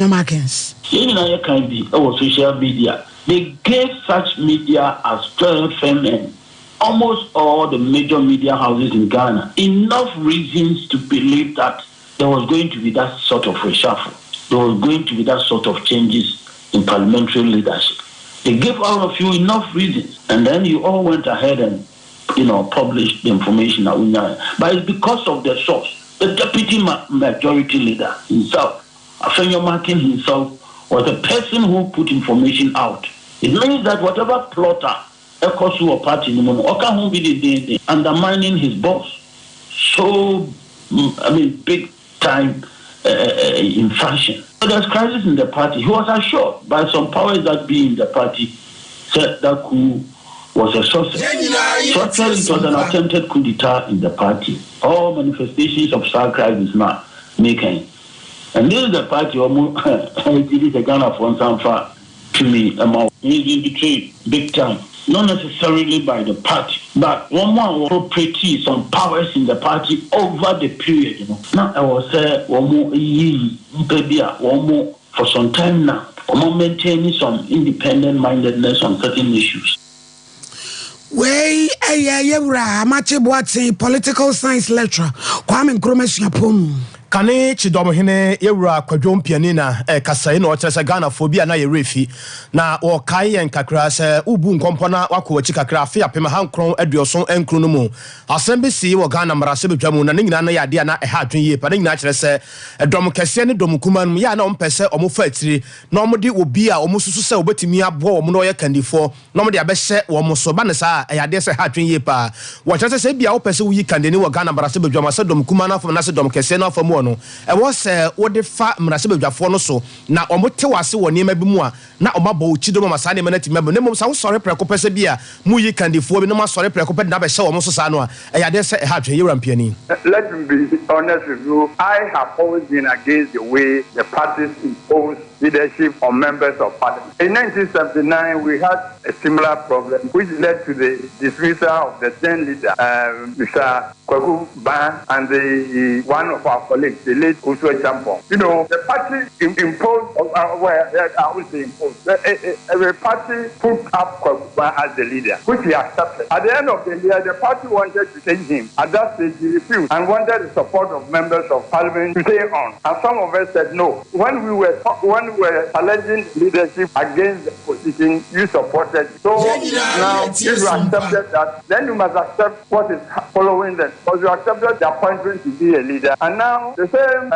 Americans. Can be our social media. They gave such media as FM, almost all the major media houses in Ghana, enough reasons to believe that there was going to be that sort of reshuffle. There was going to be that sort of changes in parliamentary leadership. They gave all of you enough reasons, and then you all went ahead and, published the information. But it's because of the source. The deputy majority leader himself, Afenyo Martin himself, was the person who put information out. It means that whatever plotter, Ekosu or party, Oka be undermining his boss. So, big time in fashion. So there's crisis in the party. He was assured by some powers that be in the party said that coup was a success. So actually it was an attempted coup d'etat in the party. All manifestations of such crisis now making. And this is the party it is a Ghana for Sompa to me. He's been betrayed big time. Not necessarily by the party, but one more appropriate some powers in the party over the period. Now I was one more for some time now. Maintaining some independent mindedness on certain issues. Political science lecturer. Kwame Nkrumah Yapon. Kane Chidom Hine Yura Quadrum Pianina, Cassain or Ghana phobia na Yerefi, na or Kai and Kakras, Ubun Compona, Wako Chicacrafia, Pemahan Cron, Edioson, and Crunumo. Assembly or Ghana Marasibu Jamun, and Nana Yadiana, a hard year, but in natural say, a Domocasian, Domukuman, Yana on Pese, or Mufetri, normally would be almost so sell Betimia, Bo, Monoya Candy for, normally a best set or Mosobanasa, a Yadesa hard year. What I say be our person we can the new Ghana Marasibu Jamasa Domkumana from Nasa Domcasena for more. I was what the fat Marasibu Jafono so now Omotewasi or Nima Bumua, now Omabo Chido Masani Maneti member. No, so sorry, Precopesabia, Muyi Candy for no sorry, Precopet Nabasha or Mosano. I had said, have to European. Let me be honest with you. I have always been against the way the parties impose leadership on members of parliament. In 1979, we had a similar problem, which led to the dismissal of the then leader, Mr. Kwaku Ban, and one of our colleagues, the late Uswe Champon. The party imposed, I would say imposed, the party put up Kwaku Ban as the leader, which he accepted. At the end of the year, the party wanted to change him. At that stage, he refused and wanted the support of members of parliament to stay on. And some of us said no. When we were challenging leadership against the position, you supported. So now, if you accepted that, then you must accept what is following that. Because you accepted the appointment to be a leader. And now, the same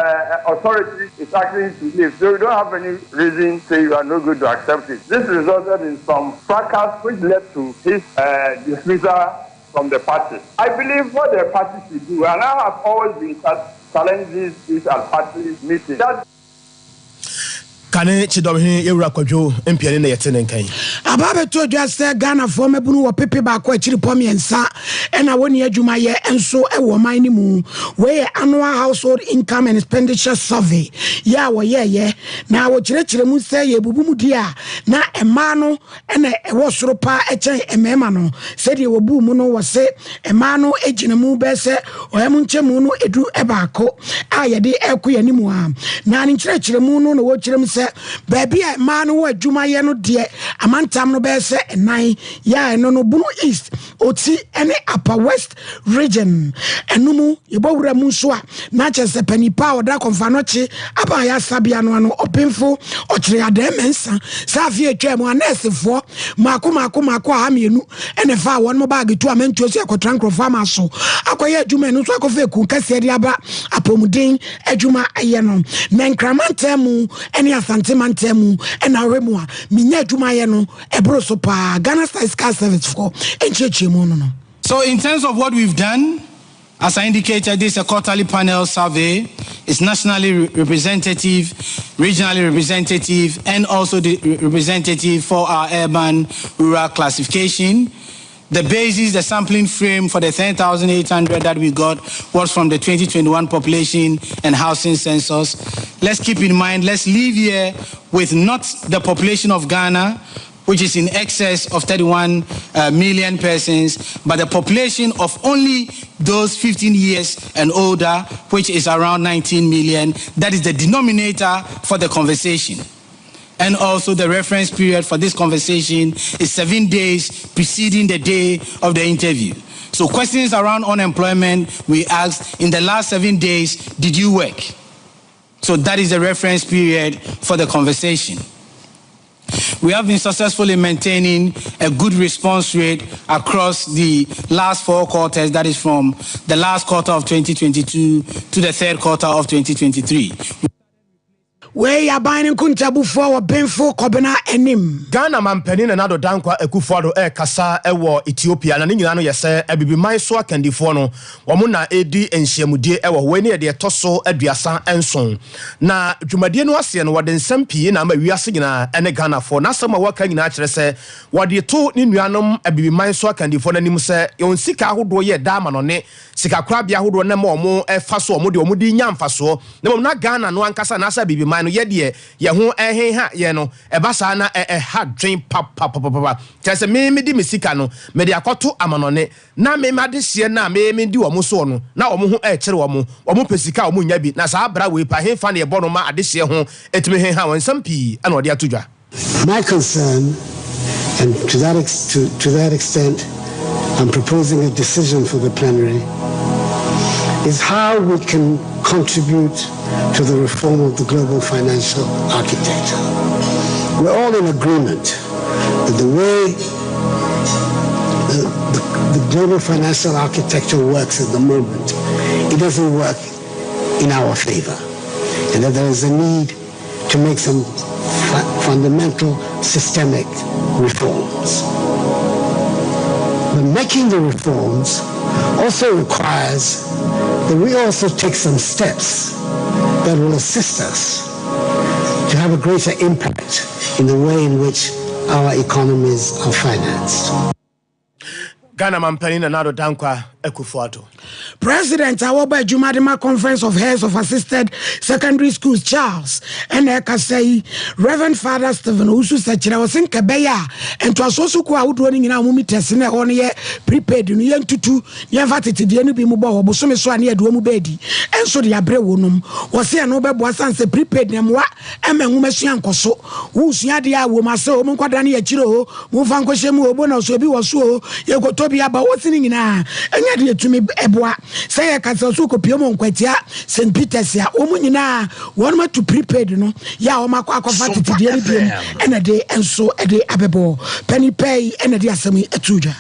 authority is asking to leave. So you don't have any reason to say you are not going to accept it. This resulted in some fracas which led to his dismissal from the party. I believe what the party should do, and I have always been challenging this at party meetings. Kane Chidom Yura Kojo, Impian in the Yatin. Ababe to just Ghana for Mebunu or Pepe Bako Chiripomi and Sa, and I won year Jumaya, and so a woman moon, where annual household income and expenditure survey. Yeah. Now what Chirimu say, Bubumudia, na a mano, and a wasropa, a memano, said you were bumuno was say, a mano, a ginamu bese, or Emunchemuno, edu ebako, ayade equi anymore. Nan in church, the moon, or watch them say. Baby, a man who a Jumayano dear, a man tam no bese, and nine, no Bunu East, Oti, any Upper West region, and Numu, Yabora Musua, not just a penny power, that confanochi, Abaya Sabiano, or Pinfo, or Triademensa, Savia Tremo, Nest for Makuma Haminu, and if I want more bag to a man to a tranquil farmer so, Akoya Jumanu Sakoveku, Cassadiaba, Apomudin, Ejuma Ayano, Nankramantemu, any Santimantemu, and Aremua, Minya Jumayano, Ebrosopa, Ghana State Car Service for Enchimono. So, in terms of what we've done, as I indicated, this is a quarterly panel survey. It's nationally representative, regionally representative, and also the representative for our urban rural classification. The basis, the sampling frame for the 10,800 that we got was from the 2021 population and housing census. Let's keep in mind, let's leave here with not the population of Ghana, which is in excess of 31 million persons, but the population of only those 15 years and older, which is around 19 million. That is the denominator for the conversation. And also the reference period for this conversation is 7 days preceding the day of the interview. So questions around unemployment, we asked, in the last 7 days, did you work? So that is the reference period for the conversation. We have been successful in maintaining a good response rate across the last 4 quarters, that is from the last quarter of 2022 to the third quarter of 2023. Where ya buying kuntabu for benfo kobena enim. Ghana mampeni na nado dankwa ekufuado kasa ewo Ethiopia na nyina no yese ebibiman so akandifo no womo na edi enhyiamudie ewo we ne de toso aduasa enson na dwumadie no ase no wode nsempie na ma wiase nyina ene Ghana for na sama waka nyina akere se wode to ne nuanom ebibiman so akandifo na nim se yon sika ahodo ye da ma no ne sika korabia ahodo na ma omo efa so omo de omo di nyamfa so na mom na Ghana no ankasa na asa bibiman no ye de ye ho ehenha ye no ebasa na ha dwen papa tese me di mesika no me de akoto amanone na me made hye na me di wo mo so no na wo mo ho kire wo mo pesika wo mo nya bi na sa abra we pa he fa na ye bo no ma ade hye ho etime he ha won sampi na ode atodwa. My concern, and to that extent I'm proposing a decision for the plenary, is how we can contribute to the reform of the global financial architecture. We're all in agreement that the way the global financial architecture works at the moment, it doesn't work in our favor, and that there is a need to make some fundamental systemic reforms. But making the reforms also requires that we also take some steps that will assist us to have a greater impact in the way in which our economies are financed. Ghana mampeni na nado dankwa ekufuado. President Awoba Jumadima Conference of Heads of Assisted Secondary Schools Charles and say Reverend Father Stephen Usu Sachira was in Kabeya and to also kwa running in our mummy testing on ye prepared in young tutu never to the enemy mubo bosome so near duomu bedi and so the abre wonum was here no beboasan se prepared nemwa eme ngumesian koso who's yadia woman so munkwadani achiro mufanko shemu obona so bi waso ye gotobi aba wotini na enya to me eboa say kasa so kopiomo nkwatia St Peter's ya omunyina won to prepared no ya o makwa akofa titidi eri biem ena de enso ede abebo penny pay ena de asemi etuja.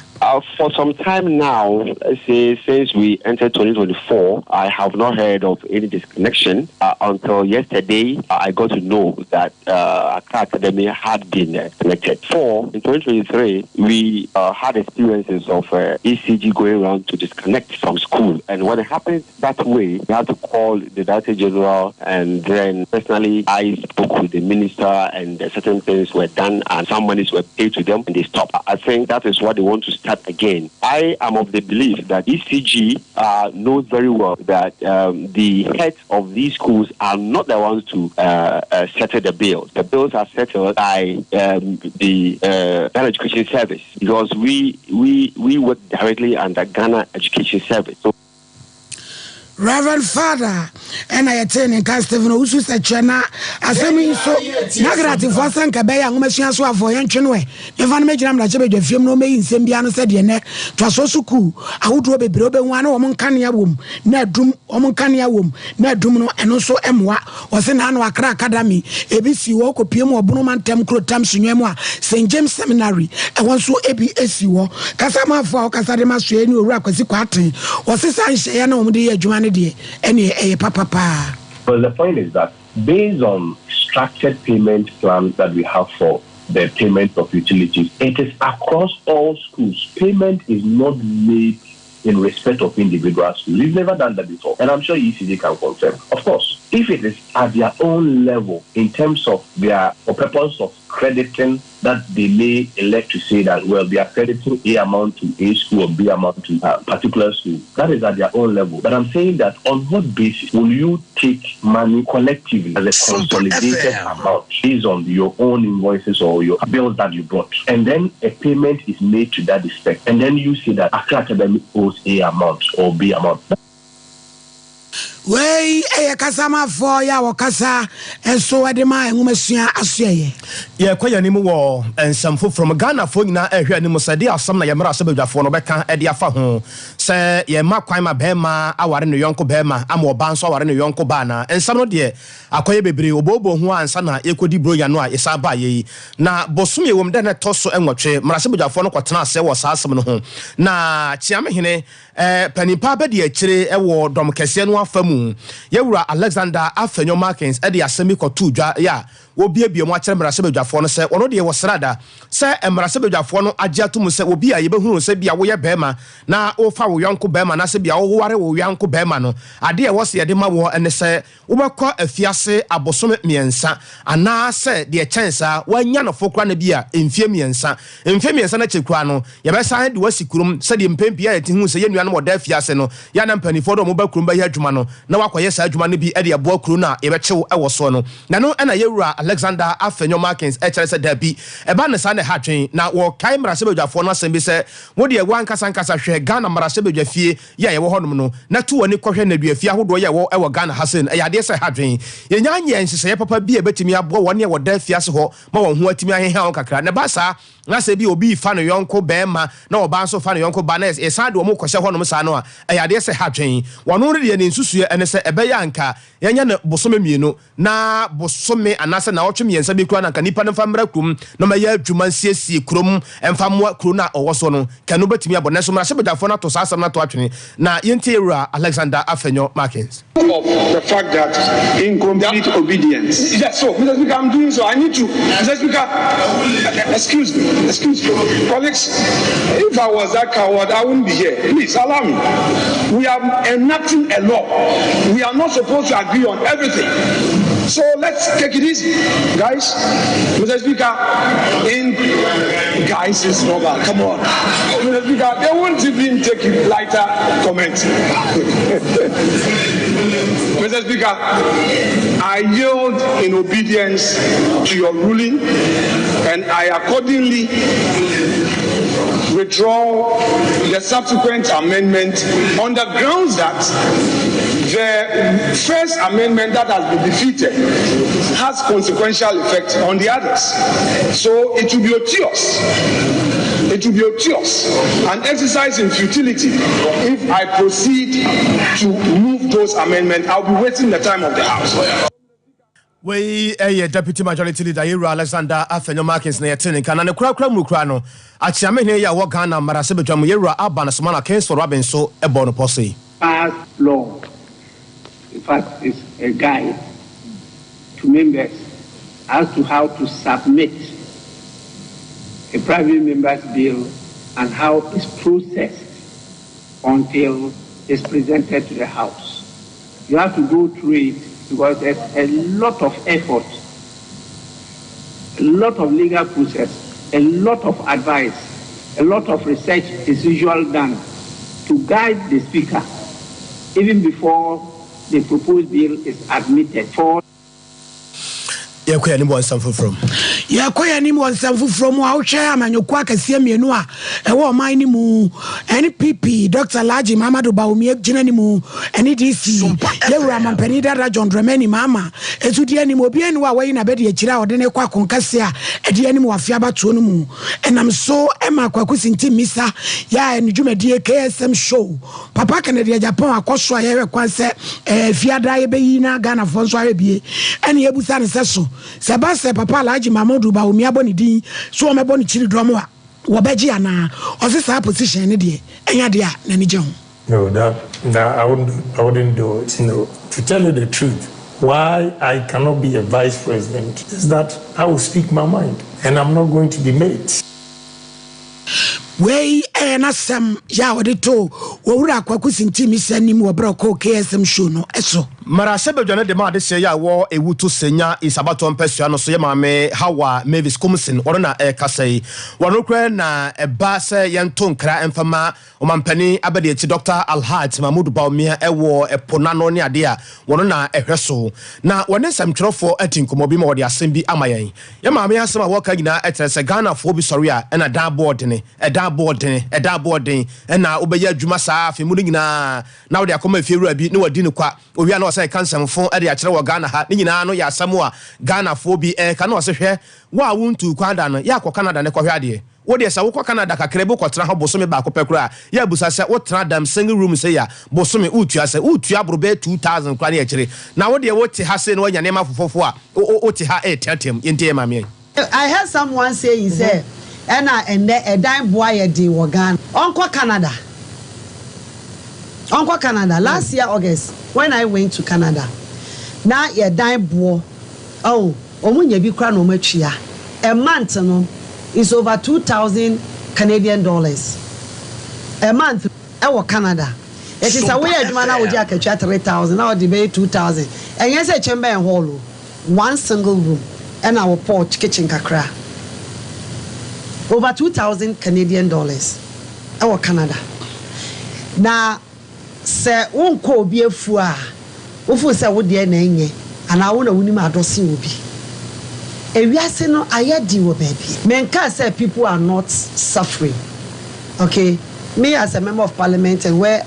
For some time now, since we entered 2024, I have not heard of any disconnection until yesterday. I got to know that Accra Academy had been connected. In 2023, we had experiences of ECG going around to disconnect from school. And when it happens that way, we had to call the Director General, and then personally, I spoke with the minister, and certain things were done, and some monies were paid to them, and they stopped. I think that is what they want to start again. I am of the belief that ECG knows very well that the heads of these schools are not the ones to settle the bills. The bills are settled by the Ghana Education Service, because we work directly under Ghana Education Service. So Reverend Father, and I attend in Stephen Usu Sachana, assuming so Nagrati Fosan Kabaya, Messiah for Yanchenwe. The Van Majam Rajabe, the film no may in Sembiano said, Yene, Twasosuku, I would robe a brobe one woman Kanya womb, Nedrum, Omonkania womb, Nedrum, and also Emwa, was in Anwa Accra Academy, ABC Woko Piemo, Bruman Temcro Tam Sinema, St. James Seminary, and one so ABSC war, Casama for Casadema Suenu Rakwasi, was this I say, I know the Juan. Well, the point is that based on structured payment plans that we have for the payment of utilities, it is across all schools. Payment is not made in respect of individual schools. We've never done that before, and I'm sure ECD can confirm. Of course, if it is at their own level in terms of their purpose of crediting that they may elect to say that, well, they are crediting A amount to A school or B amount to a particular school. That is at their own level. But I'm saying that on what basis will you take money collectively as a consolidated amount based on your own invoices or your bills that you brought? And then a payment is made to that effect. And then you say that Accra Academy owes A amount or B amount. Wey kasama for ya wakasa enso adema enwumasua asue ye kwaya ni mu wo ensamfo from Ghana fo nyina ehwe ni musade asam na ye mra asabadwafo no beka ede afa ho se ye makwan ma bema aware ne yonko bema ama oba nso aware ne yonko ba na ensam no de akoye bebre obobo ho ansa na ekodi broya no a yesa ba ye na bosom ye wom de na toso enwotwe mra asabadwafo no kwotena ase wo saasam no ho na chiame hene panipa be de akire ewo dom kese no afamu Yewura Alexander Afenyo Markins edi asemi kotu dwa ya obi ebiemu akere mrasebedwafo no se ono de wosrada se mrasebedwafo no agye atum se obi a yebehunu se bia wo ye bema na ofa wo yanko bema na se bia wo ware wo yanko bema no ade e wose ye de ma wo ene se wobekọ afiase abosome miensa ana se de chansa wanya no fokra na bia emfie miensa na chekura no ye be san de wasikurum se de mpempia ye tihu se ye nua no mo da afiase no ya na mpanifo do mo ba kurum ba ye adwuma no na wakoye sa adwuma no bi e de abo kuru na ye be chew e wo so no na no na Yewura Alexander Afenyo Markins echere dabi eba ne sa ne hatwen na wo kai mrasebedwafo no asem bi se wo de wan kasa hwe Ghana mrasebedwafie ya ye wo honum no na tu woni kohwe na duafie ahodo ye wo e wo Ghana hasen e yade se hatwen ye nyanye nsese papa bi e betimi abo woni e wo da afiase ho ma wo ho atimi aheha on kakra ne ba sa na se bi obi fa no yonko bema na oba nso fa no yonko ba na e sa de wo mo kohye honum sa no a e yade se hatwen wono re de nsusu ene se ebe ya nka yenya ne bosome mienu na bosome anase na otwe miensa bi kura na kanipa no famra krum no ma ya adwuma siesie krom emfamwa kru na owoso no kanu betimi abone so mra sebedafo na to sasam na to atwene na yenti Yewura Alexander Afenyo Markins of the fact that incomplete obedience. Yes, so Mr. Speaker, I'm doing so. I need to, Mr. Speaker, excuse me, colleagues. If I was that coward, I wouldn't be here. Please allow me. We are enacting a law. We are not supposed to agree on everything. So let's take it easy, guys. Mr. Speaker, guys is normal. Come on, Mr. Speaker, they won't even take it lighter comment. Mr. Speaker, I yield in obedience to your ruling, and I accordingly withdraw the subsequent amendment on the grounds that the first amendment that has been defeated has consequential effect on the others. So it will be odious. It will be odious, an exercise in futility, if I proceed to move those amendments. I'll be wasting the time of the House. We Deputy Majority Leader Yewura Alexander Afenyo Markins na yetene kana ne kura mukura no achiame ne ya wo Ghana marasebedwam Yewura aba na somana case for Robin so ebo no posse. Past law, in fact, it's a guide to members as to how to submit a private member's bill and how it's processed until it's presented to the House. You have to go through it because there's a lot of effort, a lot of legal process, a lot of advice, a lot of research is usually done to guide the Speaker even before the proposed bill is admitted for. Yakoya ni mwansamfu from awche amanyokwa kase mienu a ewo man ni mu NPP Dr. Laji Mamadu Baumie gina ni mu NDC Yewura mampani dada John Dramani mama etudi ni mu obi enu a wayi na bedi akira ode ne kwa konkase a ede ni mu afia bato no mu enam so ema kwakusi nti misa ya enjumedie KSM show papa Kennedy Japan akoso ayewe kwanse fiada yebeyi na Ghana fonso ahebie ene yebusa ne seso sebase papa Laji Mamadu Baumie aboni din so o mebo ni chiri drum a wo beji ana o se sa position ne de enya de a na ni je ho. No, that I wouldn't do it. You know, to tell you the truth, why I cannot be a vice president is that I will speak my mind and I'm not going to be made. Wey na sam ya wode to wo wura kwakusi ntimi sanim wo bra ko KSM show no eso Mara sebe jone de ma de se ya wo ewu to senya isabato mpesua no so ye maame Hawa Mavis Kumsin wono na kasai wono kra na eba se yento nkra emfama omampani abede ti Dr. Alhaj Mahmoud Baumia ewo epona no ne ade a wono na ehweso na wone samtwerofo atinkomo bi ma wode asem bi amayen ye maame asem a woka nyina etrese Ghana fo bi sori a na dan board ne eda board na obeya adwuma saa afi mu nyina na wode akoma afiewura bi ne wadi ne kwa owia na say cancer fon e de akere wo Ghana ha ni nyina no ya samoa Ghana fo bi ka na wo se hwe wa wuntu kwanda no ya kwa Canada ne kohwe ade wo de sa wo kwa Canada kakere bo kotra ho bosome ba kopekura ya busa se wo tra dam single room se ya bosome utua se utua brobe 2000 kwa na akere na wo de wo te ha se no nya ne mafofofo a o te ha e tetem yente mame. I heard someone say he said and a dime boy de wo Ghana onko Canada last year August when I went to Canada now your dime boy omunya bi kra no matwia a month no is over 2,000 Canadian dollars a month Canada it is a way adwuma na wo dia akatwa 3,000 now the be 2,000 and yes a chamber and hall one single room and our porch kitchen kakra over 2,000 Canadian dollars Canada na se wonko obi afu a wofu se wo de na enye ana wo na woni ma adose obi ewiase no ayedi wo baby menka say people are not suffering okay me as a member of parliament and where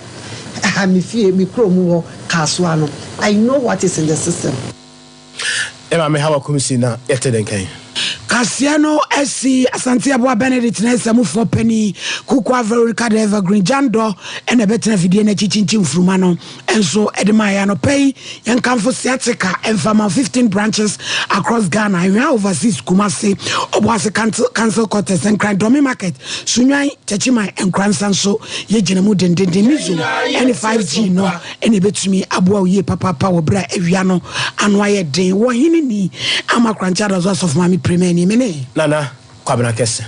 I'm fie me kromu kaswa no I know what is in the system Emma me Hawa Kumsina yeteden kan Kasiano SC Asante Aboa Benedict na samufo pani Kukwa Veronica de Evergreen Jando ene betena fidie na chichinchi mfruma no enso edemaya no pay yankamfo siatika enfama 15 branches across Ghana and overseas Kumasi Obuasi Council Quarters and Crime Domi Market Sunwai Chachima and Kransanso yejina mu dendende mizu ene 5G no ene betumi aboa ye papa wo bra ewiano anwaye den wo hini ni ama krancha of mami premier Nana, Kwabena Kese.